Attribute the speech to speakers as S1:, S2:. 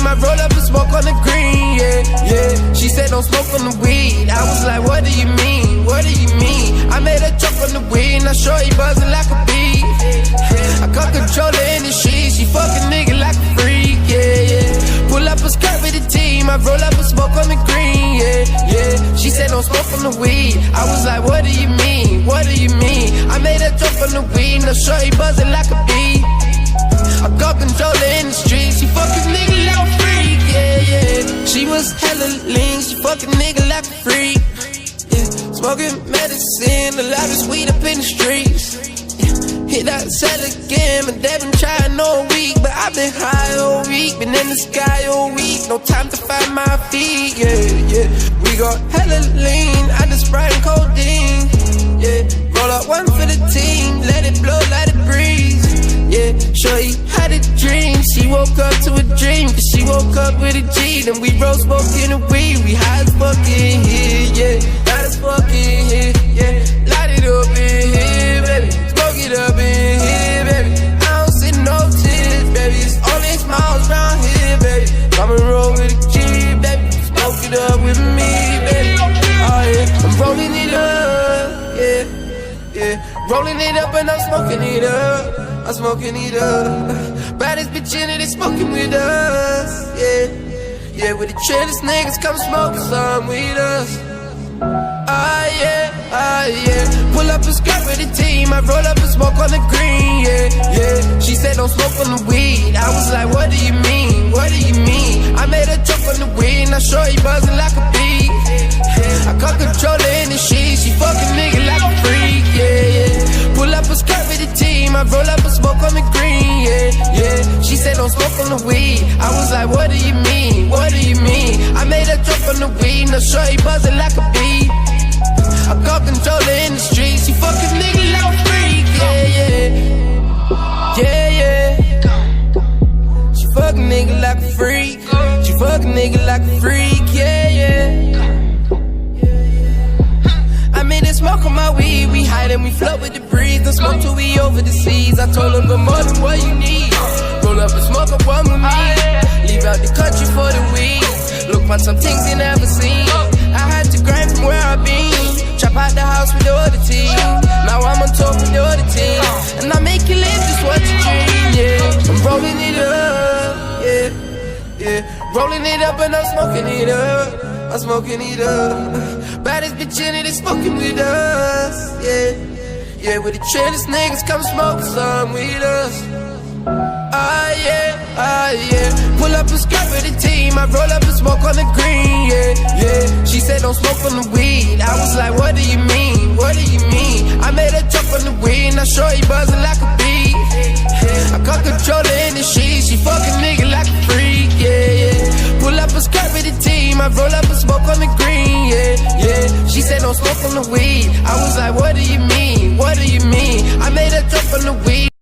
S1: I roll up and smoke on the green, yeah. She said don't smoke on the weed. I was like, what do you mean? What do you mean? I made her choke on the weed, now shorty buzzing like a bee. I can't control her in the street, she fuck a nigga like a freak, yeah. Pull up a skirt with the team, I roll up and smoke on the green, yeah. She said don't smoke on the weed. I was like, what do you mean? What do you mean? I made her choke on the weed, now shorty buzzing like a bee. I got control in the streets, she fuck a nigga like a freak, yeah. She was hella lean, she fuck a nigga like a freak, yeah. Smoking medicine, the loudest weed up in the streets, yeah. Hit that cell again, but they been trying all week, but I've been high all week, been in the sky all week, no time to find my feet, yeah. We got hella lean, I just spraying codeine, yeah. Roll up one for the team, let it blow, let it breeze. Yeah, shorty had a dream. She woke up to a dream, cause she woke up with a G. Then we roll smoking the weed. We high as fuck in here, yeah. High as fuck in here, yeah. Light it up in here, baby. Smoke it up in here, baby. I don't see no tears, baby. It's only smiles round here, baby. Come and roll with a G, baby. Smoke it up with me, baby. Oh yeah, I'm rolling it up, yeah. Rolling it up and I'm smoking it up. I'm smoking it up. Baddest bitch in it is smoking with us, yeah. With the trillest niggas come smoke some with us. Yeah. Pull up a skirt with the team, I roll up and smoke on the green, yeah. She said don't smoke on the weed. I was like, what do you mean? What do you mean? I made her choke on the weed, now shorty buzzing like a bee. I can't control her in the sheets, she fuck a nigga like a freak, yeah. Pull up a skirt with the team, I roll up and smoke on the green, yeah. She said don't smoke on the weed. I was like, what do you mean? What do you mean? I made her choke on the weed, now shorty buzzing like a bee. I got control in the streets, she fuck a nigga like a freak, yeah. She fuck a nigga like a freak, she fuck a nigga like a freak, yeah. I made her smoke on my weed, we hide and we float with the breeze. Don't smoke till we over the seas. I told her, but more than what you need. Roll up and smoke up one with me. Leave out the country for the weed. Look on some things you never seen. I had to grind from where I been. Trap out the house with the other team. Now I'm on top with the other team. And I make you live just what you dream, yeah. I'm rolling it up, yeah. Rolling it up and I'm smoking it up. I'm smoking it up. Baddest bitch in it is smoking with us, yeah. With the trillest niggas come smoke some with us. Yeah. Pull up a skirt with the team, I roll up and smoke on the green, yeah. She said don't smoke on the weed. I was like, what do you mean? What do you mean? I made her choke on the weed, now shorty buzzing like a bee. I can't control her in the sheets, she fuck a nigga like a freak, yeah. Pull up a skirt with the team, I roll up and smoke on the green, yeah. She said don't smoke on the weed. I was like, what do you mean? What do you mean? I made her choke on the weed.